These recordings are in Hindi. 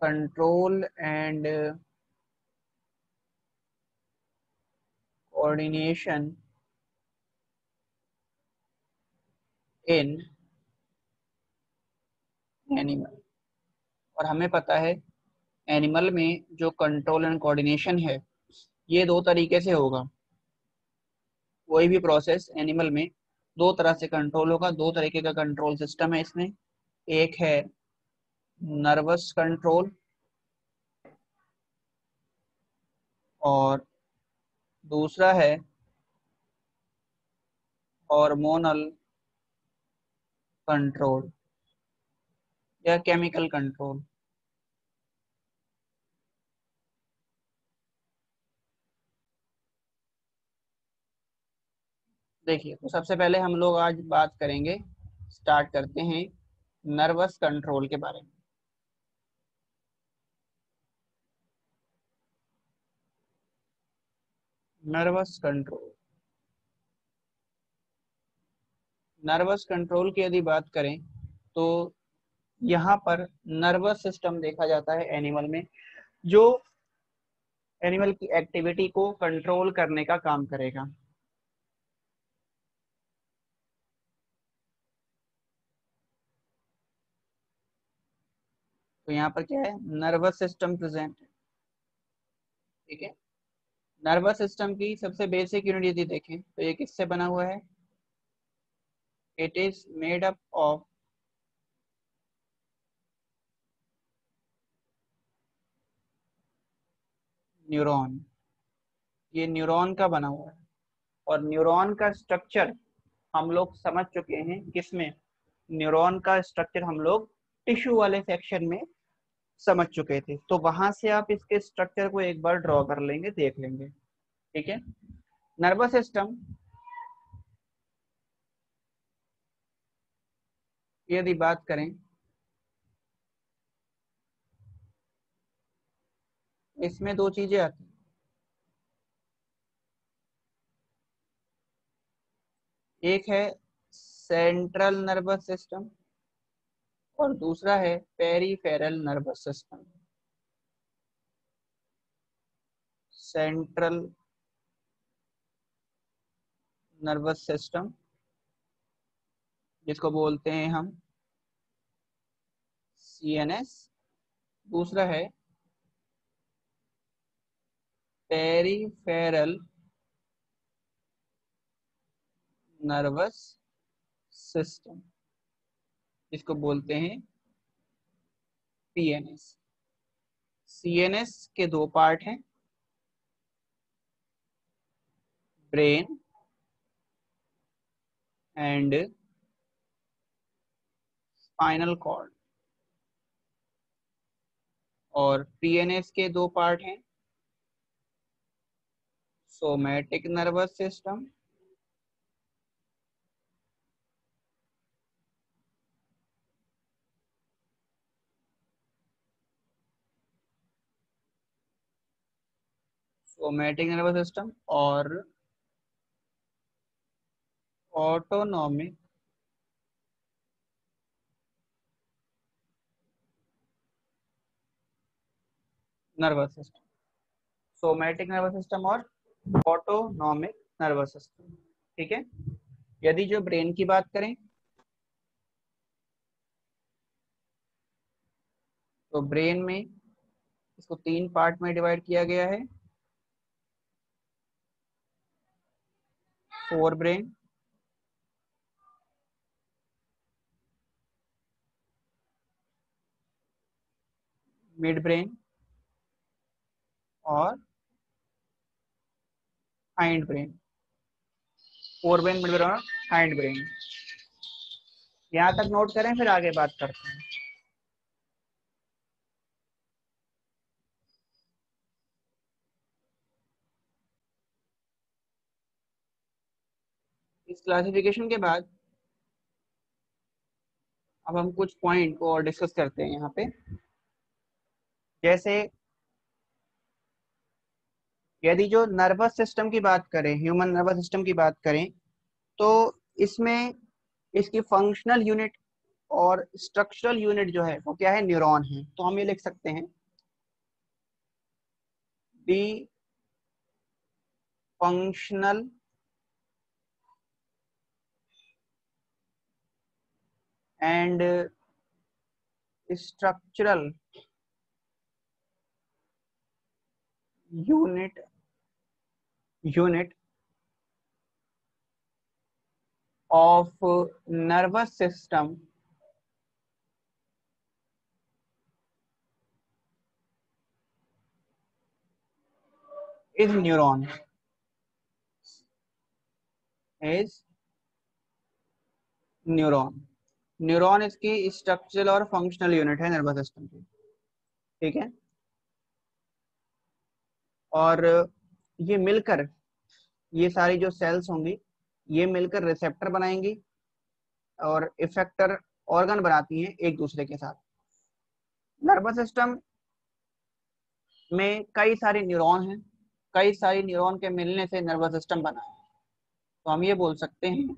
Control and coordination in animal. और हमें पता है एनिमल में जो कंट्रोल एंड कोऑर्डिनेशन है ये दो तरीके से होगा। कोई भी प्रोसेस एनिमल में दो तरह से कंट्रोल होगा, दो तरीके का कंट्रोल सिस्टम है इसमें। एक है नर्वस कंट्रोल और दूसरा है हार्मोनल कंट्रोल या केमिकल कंट्रोल। देखिए, तो सबसे पहले हम लोग आज बात करेंगे, स्टार्ट करते हैं नर्वस कंट्रोल के बारे में। नर्वस कंट्रोल, नर्वस कंट्रोल की यदि बात करें तो यहाँ पर नर्वस सिस्टम देखा जाता है एनिमल में, जो एनिमल की एक्टिविटी को कंट्रोल करने का काम करेगा। तो यहाँ पर क्या है, नर्वस सिस्टम प्रेजेंट है। ठीक है, नर्वस सिस्टम की सबसे बेसिक यूनिट यदि देखें तो ये किससे बना हुआ है? It is made up of neuron. ये न्यूरॉन का बना हुआ है और न्यूरॉन का स्ट्रक्चर हम लोग समझ चुके हैं किसमें? न्यूरॉन का स्ट्रक्चर हम लोग टिश्यू वाले सेक्शन में समझ चुके थे, तो वहां से आप इसके स्ट्रक्चर को एक बार ड्रॉ कर लेंगे, देख लेंगे। ठीक है, नर्वस सिस्टम यदि बात करें, इसमें दो चीजें आती हैं। एक है सेंट्रल नर्वस सिस्टम और दूसरा है peripheral nervous system. Central nervous system जिसको बोलते हैं हम सीएनएस, दूसरा है पेरिफेरल नर्वस सिस्टम जिसको बोलते हैं पीएनएस। सीएनएस के दो पार्ट हैं, ब्रेन एंड स्पाइनल कॉर्ड। और पीएनएस के दो पार्ट हैं, somatic nervous system somatic nervous system और autonomic nervous system. Somatic nervous system और ऑटोनॉमिक नर्वस सिस्टम। ठीक है, यदि जो ब्रेन की बात करें तो ब्रेन में इसको तीन पार्ट में डिवाइड किया गया है, फोर ब्रेन, मिड ब्रेन और hind brain. Fore brain, mid brain और हाइंड ब्रेन। यहाँ तक नोट करें, फिर आगे बात करते हैं। इस क्लासिफिकेशन के बाद अब हम कुछ पॉइंट को और डिस्कस करते हैं यहाँ पे। जैसे यदि जो नर्वस सिस्टम की बात करें, ह्यूमन नर्वस सिस्टम की बात करें, तो इसमें इसकी फंक्शनल यूनिट और स्ट्रक्चरल यूनिट जो है वो क्या है, न्यूरॉन है। तो हम ये लिख सकते हैं the functional and structural unit of nervous system is neuron. Neuron इसकी स्ट्रक्चरल और फंक्शनल यूनिट है नर्वस सिस्टम की, ठीक है। और ये मिलकर, ये सारी जो सेल्स होंगी ये मिलकर रिसेप्टर बनाएंगी और इफेक्टर ऑर्गन बनाती हैं एक दूसरे के साथ। नर्वस सिस्टम में कई सारे न्यूरॉन हैं, कई सारे न्यूरॉन के मिलने से नर्वस सिस्टम बना है। तो हम ये बोल सकते हैं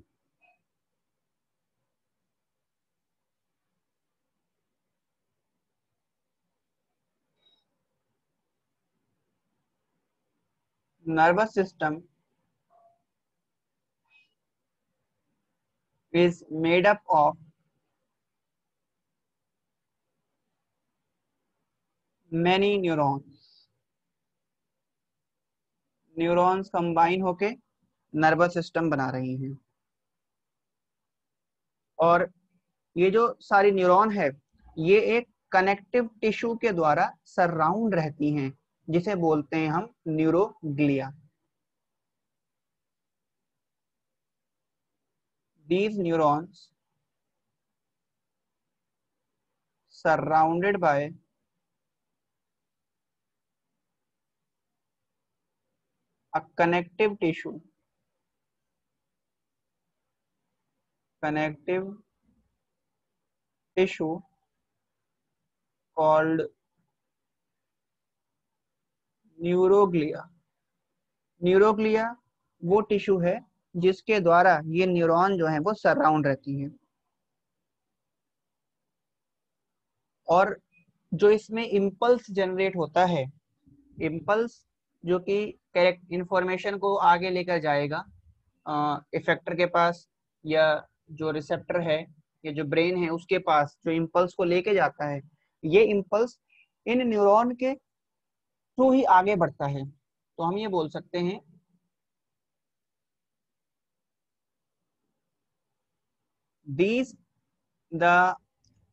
nervous system is made up of many neurons combine होके नर्वस सिस्टम बना रही हैं। और ये जो सारी न्यूरॉन है ये एक कनेक्टिव टिश्यू के द्वारा सराउंड रहती हैं, जिसे बोलते हैं हम neuroglia. These neurons surrounded by a connective tissue called neuroglia. Neuroglia वो टिश्यू है जिसके द्वारा ये न्यूरॉन जो है वो सराउंड रहती है। और जो इसमें इम्पल्स जनरेट होता है, इम्पल्स जो कि करेक्ट इंफॉर्मेशन को आगे लेकर जाएगा इफेक्टर के पास, या जो रिसेप्टर है या जो ब्रेन है उसके पास, जो इम्पल्स को लेके जाता है, ये इम्पल्स इन न्यूरॉन के थ्रू ही आगे बढ़ता है। तो हम ये बोल सकते हैं these the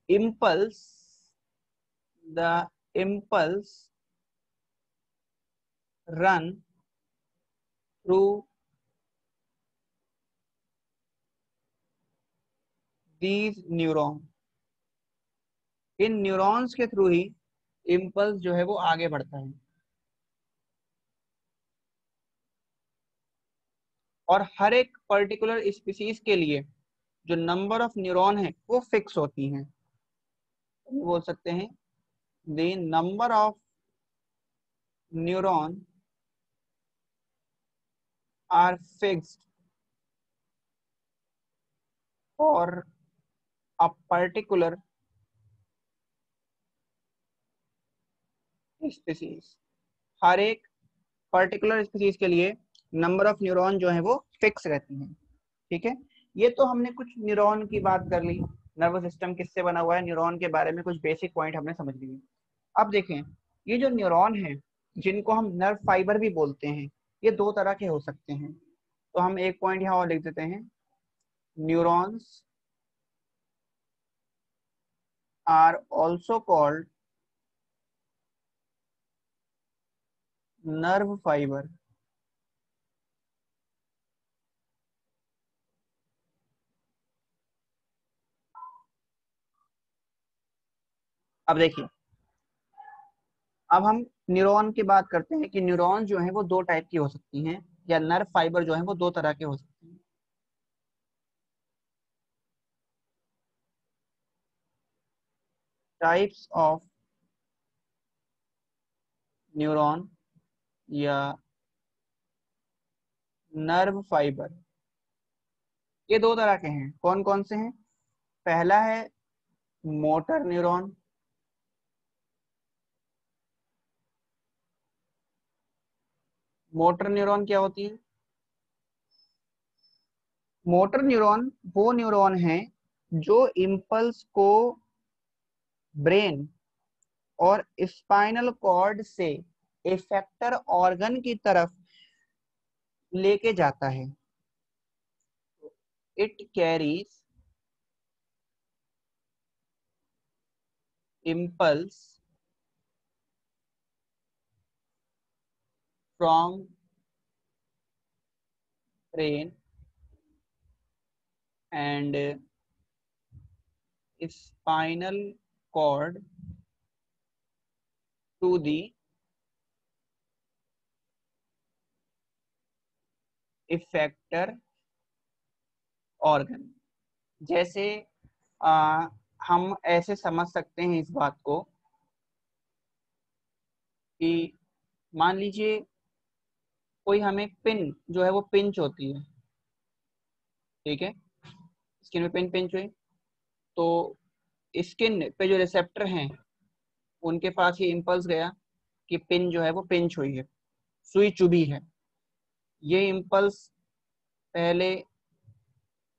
impulse run through these neuron. In neurons के थ्रू ही इम्पल्स जो है वो आगे बढ़ता है। और हर एक पर्टिकुलर स्पीसीज के लिए जो नंबर ऑफ न्यूरॉन है वो फिक्स होती हैं। बोल सकते हैं the number of neuron are fixed for a particular species. हर एक पर्टिकुलर स्पीसीज के लिए नंबर ऑफ न्यूरॉन जो है वो फिक्स रहती हैं, ठीक है। ये तो हमने कुछ न्यूरॉन की बात कर ली, नर्वस सिस्टम किससे बना हुआ है, न्यूरॉन के बारे में कुछ बेसिक पॉइंट हमने समझ लिए। अब देखें, ये जो न्यूरॉन है जिनको हम नर्व फाइबर भी बोलते हैं, ये दो तरह के हो सकते हैं। तो हम एक पॉइंट यहाँ और लिख देते हैं, neurons are also called nerve fibre. अब देखिए, अब हम न्यूरॉन की बात करते हैं कि न्यूरॉन जो है वो दो टाइप की हो सकती हैं, या नर्व फाइबर जो है वो दो तरह के हो सकते हैं। टाइप्स ऑफ न्यूरॉन या नर्व फाइबर, ये दो तरह के हैं। कौन कौन से हैं? पहला है मोटर न्यूरॉन, मोटर न्यूरॉन क्या होती है? मोटर न्यूरॉन वो न्यूरॉन है जो इम्पल्स को ब्रेन और स्पाइनल कॉर्ड से इफेक्टर ऑर्गन की तरफ लेके जाता है। It carries impulse from brain and spinal cord to the effector organ. जैसे हम ऐसे समझ सकते हैं इस बात को कि मान लीजिए कोई हमें पिन जो है वो पिंच होती है, ठीक है, स्किन में पिन पिंच हुई, तो स्किन पे जो रिसेप्टर हैं उनके पास ये इम्पल्स गया कि पिन जो है वो पिंच हुई है, सुई चुभी है। ये इम्पल्स पहले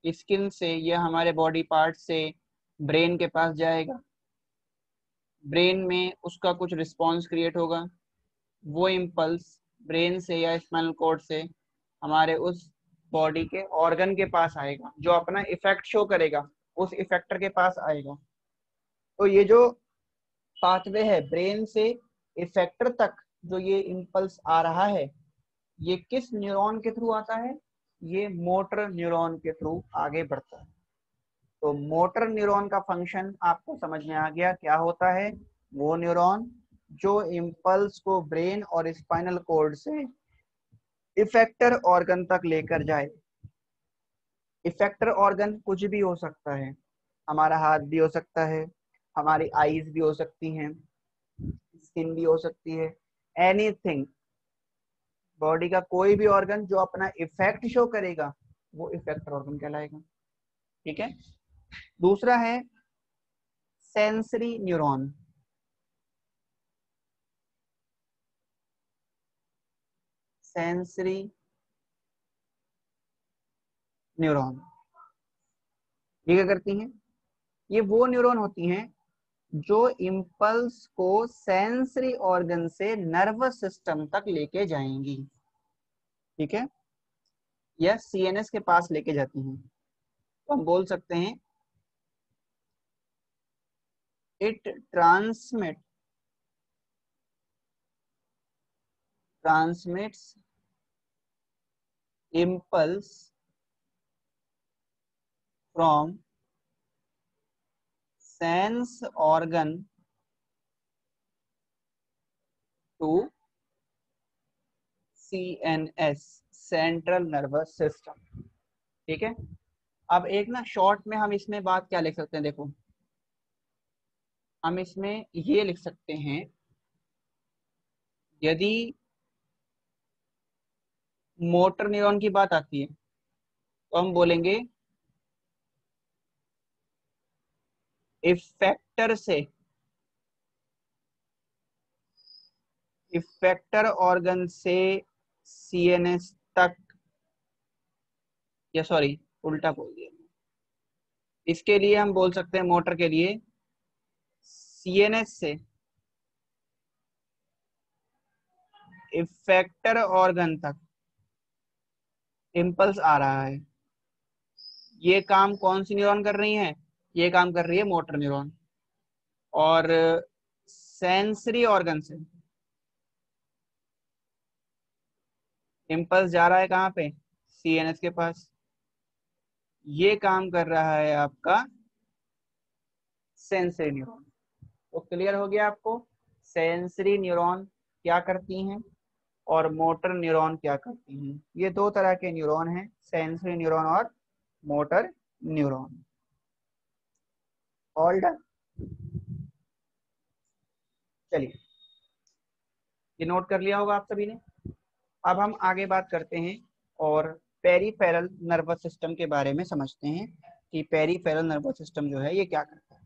स्किन से या हमारे बॉडी पार्ट से ब्रेन के पास जाएगा, ब्रेन में उसका कुछ रिस्पॉन्स क्रिएट होगा, वो इम्पल्स ब्रेन से या स्पाइनल कॉर्ड से हमारे उस बॉडी के ऑर्गन के पास आएगा, जो अपना इफेक्ट शो करेगा उस इफेक्टर के पास आएगा। तो ये जो पाथवे है ब्रेन से इफेक्टर तक, जो ये इम्पल्स आ रहा है, ये किस न्यूरॉन के थ्रू आता है? ये मोटर न्यूरॉन के थ्रू आगे बढ़ता है। तो मोटर न्यूरॉन का फंक्शन आपको समझ में आ गया क्या होता है? वो न्यूरॉन जो इम्पल्स को ब्रेन और स्पाइनल कॉर्ड से इफेक्टर ऑर्गन तक लेकर जाए। इफेक्टर ऑर्गन कुछ भी हो सकता है, हमारा हाथ भी हो सकता है, हमारी आईज भी हो सकती हैं, स्किन भी हो सकती है, एनीथिंग, बॉडी का कोई भी ऑर्गन जो अपना इफेक्ट शो करेगा वो इफेक्टर ऑर्गन कहलाएगा। ठीक है। दूसरा है सेंसरी न्यूरॉन। सेंसरी न्यूरॉन ये क्या करती हैं? ये वो न्यूरॉन होती हैं जो इम्पल्स को सेंसरी ऑर्गन से नर्वस सिस्टम तक लेके जाएंगी, ठीक है, या सीएनएस के पास लेके जाती हैं। तो हम बोल सकते हैं it transmits impulse from sense organ to CNS, central nervous system. ठीक है। अब एक ना शॉर्ट में हम इसमें बात क्या लिख सकते हैं, देखो हम इसमें ये लिख सकते हैं, यदि मोटर न्यूरॉन की बात आती है तो हम बोलेंगे इफेक्टर से, इफेक्टर ऑर्गन से सीएनएस तक, या सॉरी उल्टा बोल दिया, इसके लिए हम बोल सकते हैं मोटर के लिए सीएनएस से इफेक्टर ऑर्गन तक इम्पल्स आ रहा है। ये काम कौन सी न्यूरॉन कर रही है? ये काम कर रही है मोटर न्यूरॉन। और सेंसरी ऑर्गन से इम्पल्स जा रहा है कहाँ पे? सीएनएस के पास। ये काम कर रहा है आपका सेंसरी न्यूरॉन। तो क्लियर हो गया आपको सेंसरी न्यूरॉन क्या करती हैं और मोटर न्यूरॉन क्या करती हैं। ये दो तरह के न्यूरॉन हैं, सेंसरी न्यूरॉन और मोटर न्यूरॉन। All done. चलिए ये नोट कर लिया होगा आप सभी ने। अब हम आगे बात करते हैं और पेरीफेरल नर्वस सिस्टम के बारे में समझते हैं कि पेरीफेरल नर्वस सिस्टम जो है ये क्या करता है।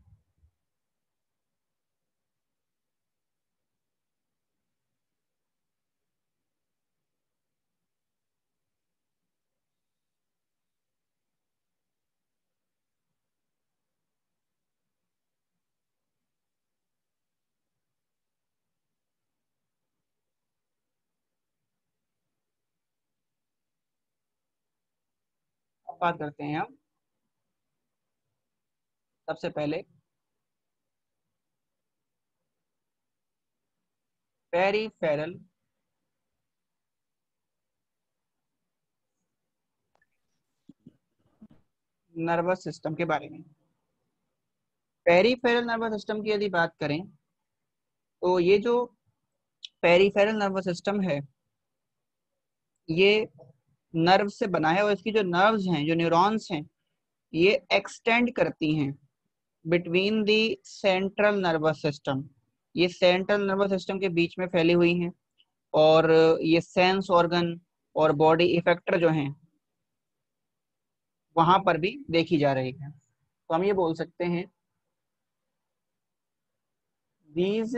बात करते हैं हम सबसे पहले पेरिफेरल नर्वस सिस्टम के बारे में। पेरिफेरल नर्वस सिस्टम की यदि बात करें तो ये जो पेरिफेरल नर्वस सिस्टम है ये नर्व से बना है, और इसकी जो नर्व्स हैं, जो न्यूरॉन्स हैं, ये एक्सटेंड करती हैं between the central nervous system. ये सेंट्रल नर्वस सिस्टम के बीच में फैली हुई हैं, और ये सेंस ऑर्गन और बॉडी इफेक्टर जो हैं वहां पर भी देखी जा रही है। तो हम ये बोल सकते हैं these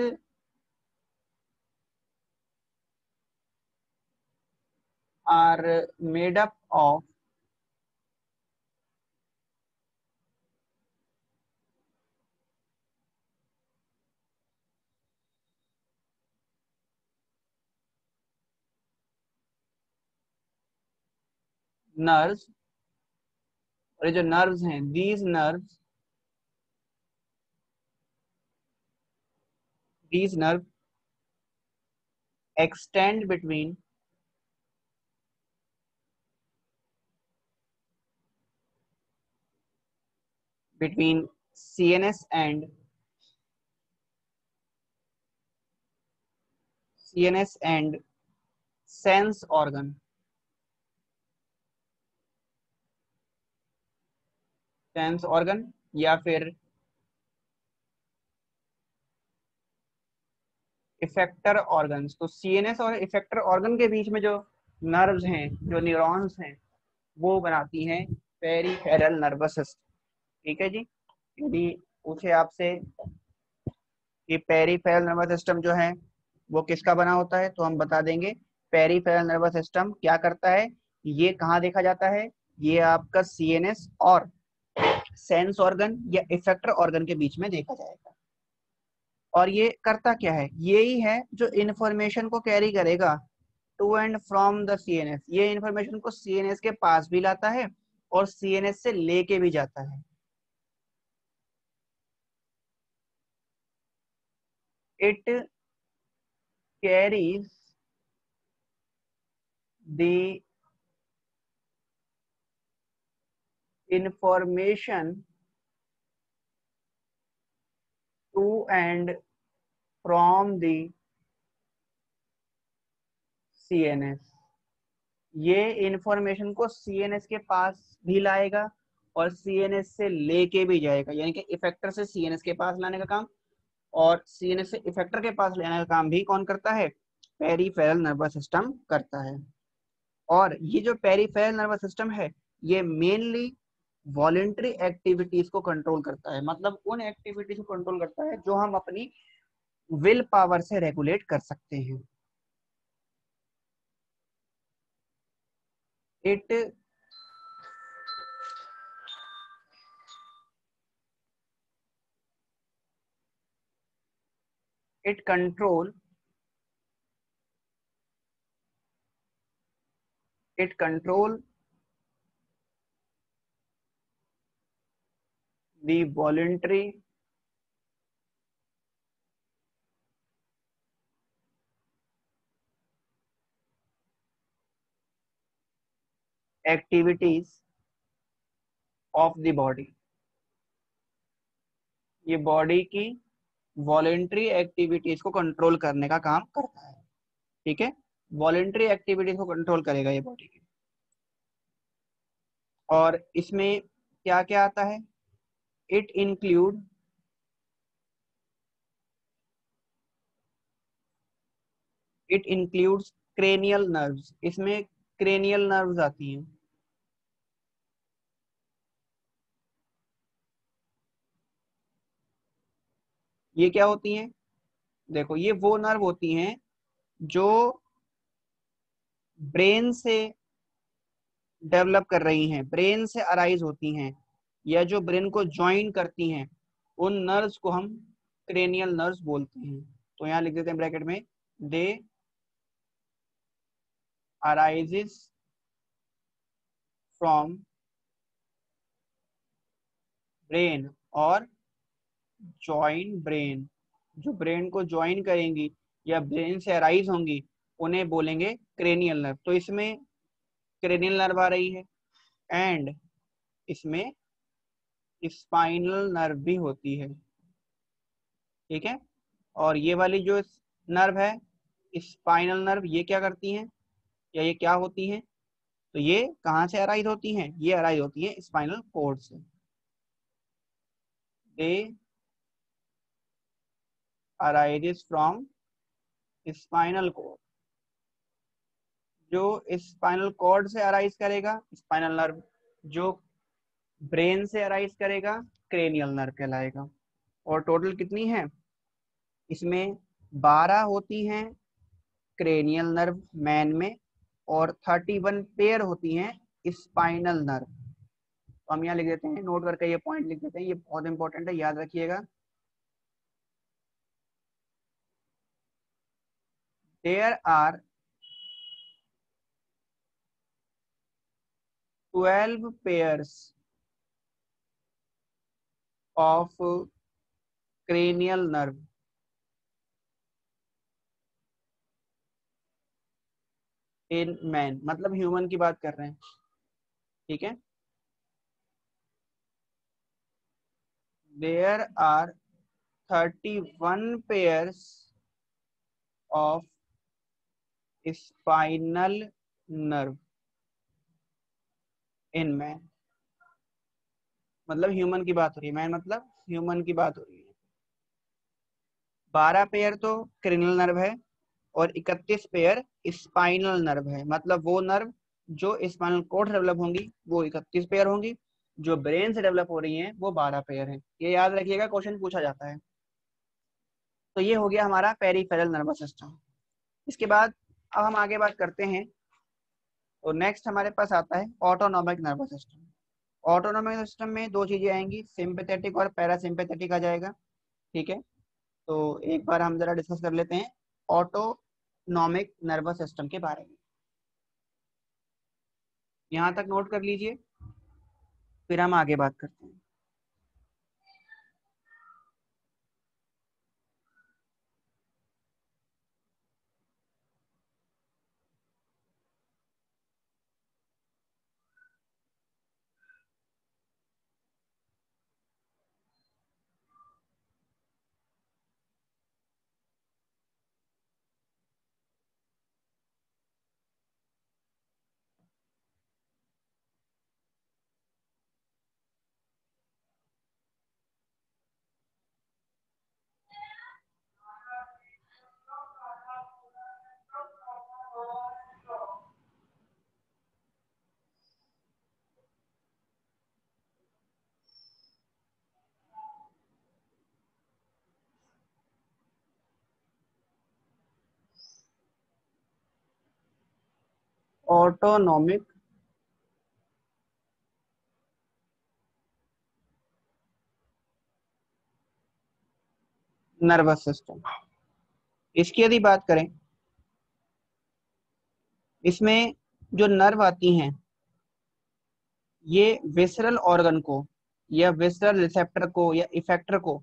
are made up of nerves, और ये जो नर्व्स हैं these nerve extend between CNS and sense organ या फिर इफेक्टर ऑर्गन्स। तो सीएनएस और इफेक्टर ऑर्गन के बीच में जो नर्व्स हैं, जो न्यूरॉन्स हैं, वो बनाती हैं पेरिफेरल नर्वस सिस्टम। ठीक है जी। यदि पूछे आपसे कि पेरिफेरल नर्वस सिस्टम जो है वो किसका बना होता है, तो हम बता देंगे पेरिफेरल नर्वस सिस्टम क्या करता है। ये कहाँ देखा जाता है, ये आपका सीएनएस और सेंस ऑर्गन या इफेक्टर ऑर्गन के बीच में देखा जाएगा। और ये करता क्या है, यही है जो इंफॉर्मेशन को कैरी करेगा to and from the CNS. ये इंफॉर्मेशन को सीएनएस के पास भी लाता है और सीएनएस से लेके भी जाता है। It carries the information to and from the CNS. ये इंफॉर्मेशन को सीएनएस के पास भी लाएगा और सीएनएस से लेके भी जाएगा, यानी कि इफेक्टर से सीएनएस के पास लाने का काम और सीएनएस से इफेक्टर के पास लेने का काम भी कौन करता है, पेरिफेरल नर्वस सिस्टम करता है। और ये जो पेरिफेरल नर्वस सिस्टम है ये मेनली वॉलेंट्री एक्टिविटीज को कंट्रोल करता है, मतलब उन एक्टिविटीज को कंट्रोल करता है जो हम अपनी विल पावर से रेगुलेट कर सकते हैं। It it control it control the voluntary activities of the body। ये बॉडी की वॉलेंट्री एक्टिविटीज को कंट्रोल करने का काम करता है। ठीक है, वॉलेंट्री एक्टिविटीज को कंट्रोल करेगा ये बॉडी की। और इसमें क्या क्या आता है, it include it includes cranial nerves. इसमें क्रेनियल नर्व्स आती हैं। ये क्या होती हैं, देखो ये वो नर्व होती हैं जो ब्रेन से डेवलप कर रही हैं, ब्रेन से अराइज होती हैं, या जो ब्रेन को ज्वाइन करती हैं, उन नर्व्स को हम क्रेनियल नर्व्स बोलते हैं। तो यहाँ लिख देते हैं ब्रैकेट में, दे अराइजेस फ्रॉम ब्रेन और जॉइन ब्रेन, जो ब्रेन को ज्वाइन करेंगी या ब्रेन से अराइज होंगी उन्हें बोलेंगे क्रेनियल नर्व। तो इसमें क्रेनियल नर्व आ रही है एंड इसमें स्पाइनल नर्व भी होती है, ठीक है। और ये वाली जो नर्व है स्पाइनल नर्व, ये क्या करती हैं या ये क्या होती हैं? तो ये कहाँ से अराइज होती हैं? ये अराइज होती है स्पाइनल कॉर्ड से। दे अराइजेस फ्रॉम स्पाइनल कॉर्ड। जो स्पाइनल कॉर्ड से अराइज करेगा स्पाइनल नर्व, जो ब्रेन से अराइज करेगा क्रेनियल नर्व कहलाएगा। और टोटल कितनी है इसमें? 12 होती हैं क्रेनियल नर्व मैन में और 31 पेयर होती हैं स्पाइनल नर्व। तो हम यहाँ लिख देते हैं, नोट करके ये पॉइंट लिख देते हैं, ये बहुत इंपॉर्टेंट है, याद रखिएगा। There are 12 pairs of cranial nerve in man, मतलब ह्यूमन की बात कर रहे हैं, ठीक है। There are 31 pairs of spinal nerve in man, मतलब ह्यूमन की बात हो रही है, मैन मतलब ह्यूमन की बात हो रही है। 12 पेयर तो क्रेनियल नर्व है और 31 पेयर स्पाइनल नर्व है, मतलब वो नर्व जो स्पाइनल कोड से डेवलप होंगी वो 31 पेयर होंगी, जो ब्रेन से डेवलप हो रही हैं वो 12 पेयर हैं। ये याद रखिएगा, क्वेश्चन पूछा जाता है। तो ये हो गया हमारा पेरिफेरल नर्वस सिस्टम। इसके बाद अब हम आगे बात करते हैं, तो नेक्स्ट हमारे पास आता है autonomic nervous system. Autonomic system में दो चीजें आएंगी, सिंपैथेटिक और पैरासिम्पैथेटिक आ जाएगा, ठीक है। तो एक बार हम जरा डिस्कस कर लेते हैं ऑटोनॉमिक नर्वस सिस्टम के बारे में। यहाँ तक नोट कर लीजिए, फिर हम आगे बात करते हैं। ऑटोनॉमिक नर्वस सिस्टम, इसकी यदि बात करें, इसमें जो नर्व आती हैं ये विसरल ऑर्गन को या विसरल रिसेप्टर को या इफेक्टर को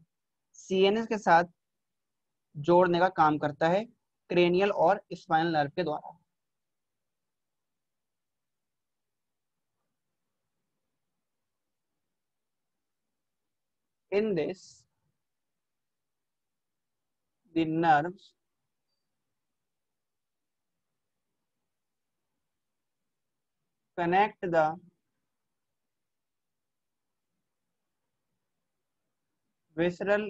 सीएनएस के साथ जोड़ने का काम करता है क्रेनियल और स्पाइनल नर्व के द्वारा। In this the nerves connect the visceral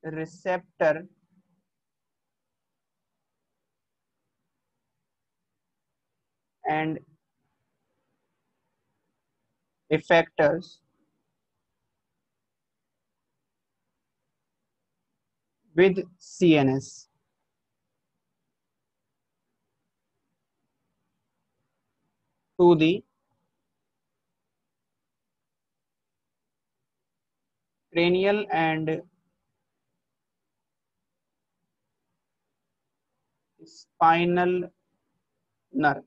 receptor and effectors with CNS to the cranial and spinal nerve।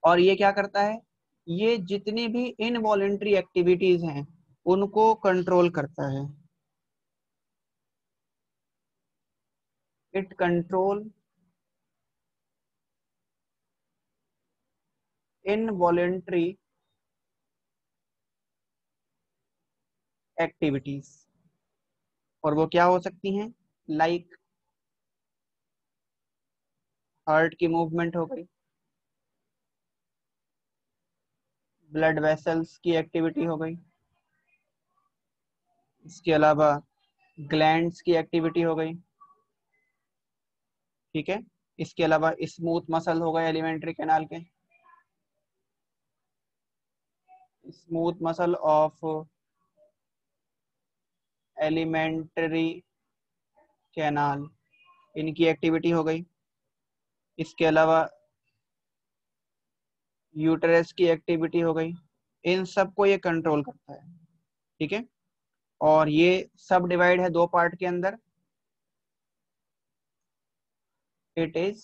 और ये क्या करता है, ये जितनी भी इनवॉलेंट्री एक्टिविटीज हैं उनको कंट्रोल करता है। इट कंट्रोल इनवॉलेंट्री एक्टिविटीज, और वो क्या हो सकती हैं, लाइक हार्ट की मूवमेंट हो गई, ब्लड वेसल्स की एक्टिविटी हो गई, इसके अलावा ग्लैंड्स की एक्टिविटी हो गई, ठीक है। इसके अलावा स्मूथ मसल हो गए एलिमेंट्री कैनाल के, smooth muscle of alimentary canal, इनकी एक्टिविटी हो गई। इसके अलावा यूटेरस की एक्टिविटी हो गई। इन सबको ये कंट्रोल करता है, ठीक है। और ये सब डिवाइड है दो पार्ट के अंदर। इट इज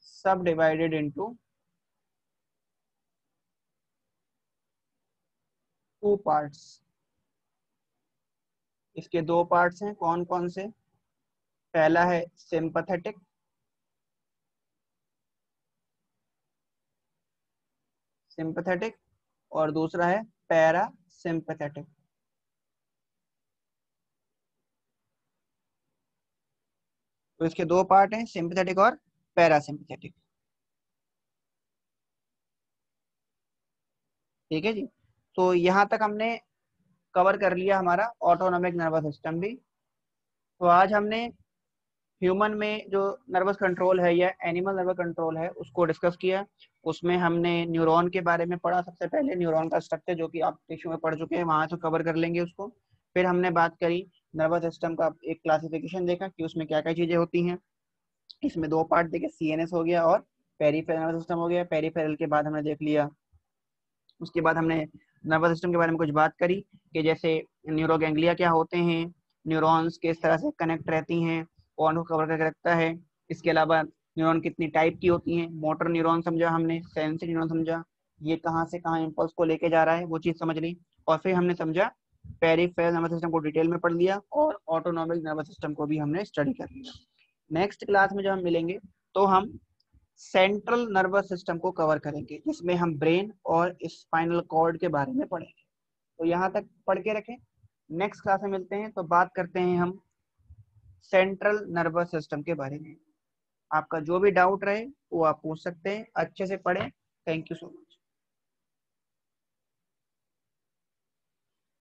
सब डिवाइडेड इनटू टू पार्ट्स। इसके दो पार्ट्स हैं, कौन कौन से, पहला है सिंपैथेटिक, सिंपैथेटिक, और दूसरा है पैरा सिंपैथेटिक। तो इसके दो पार्ट हैं, सिंपैथेटिक और पैरा सिंपैथेटिक, ठीक है जी। तो यहाँ तक हमने कवर कर लिया हमारा ऑटोनॉमिक नर्वस सिस्टम भी। तो आज हमने ह्यूमन में जो नर्वस कंट्रोल है या एनिमल नर्वस कंट्रोल है उसको डिस्कस किया। उसमें हमने न्यूरॉन के बारे में पढ़ा, सबसे पहले न्यूरॉन का स्ट्रक्चर जो कि आप टिश्यू में पढ़ चुके हैं, वहां से कवर कर लेंगे उसको। फिर हमने बात करी नर्वस सिस्टम का एक क्लासिफिकेशन देखा कि उसमें क्या क्या चीजें होती हैं। इसमें दो पार्ट देखे, सीएनएस हो गया और पेरिफेरल नर्वस सिस्टम हो गया। पेरिफेरल के बाद हमने देख लिया, उसके बाद हमने नर्वस सिस्टम के बारे में कुछ बात करी कि जैसे न्यूरोगैंग्लिया क्या होते हैं, न्यूरॉन्स किस तरह से कनेक्ट रहती हैं, कौन को कवर करके रखता है। इसके अलावा न्यूरॉन कितनी टाइप की होती हैं, मोटर न्यूरॉन समझा हमने, सेंसरी न्यूरॉन समझा, ये कहाँ से कहाँ इम्पल्स को लेके जा रहा है वो चीज़ समझ ली। और फिर हमने समझा पेरिफेरल नर्वस सिस्टम को डिटेल में पढ़ लिया और ऑटोनॉमिक नर्वस सिस्टम को भी हमने स्टडी कर लिया। नेक्स्ट क्लास में जब हम मिलेंगे तो हम सेंट्रल नर्वस सिस्टम को कवर करेंगे, जिसमें हम ब्रेन और स्पाइनल कॉर्ड के बारे में पढ़ेंगे। तो यहाँ तक पढ़ के रखें, नेक्स्ट क्लास में मिलते हैं तो बात करते हैं हम सेंट्रल नर्वस सिस्टम के बारे में। आपका जो भी डाउट रहे वो आप पूछ सकते हैं, अच्छे से पढ़ें। Thank you so much.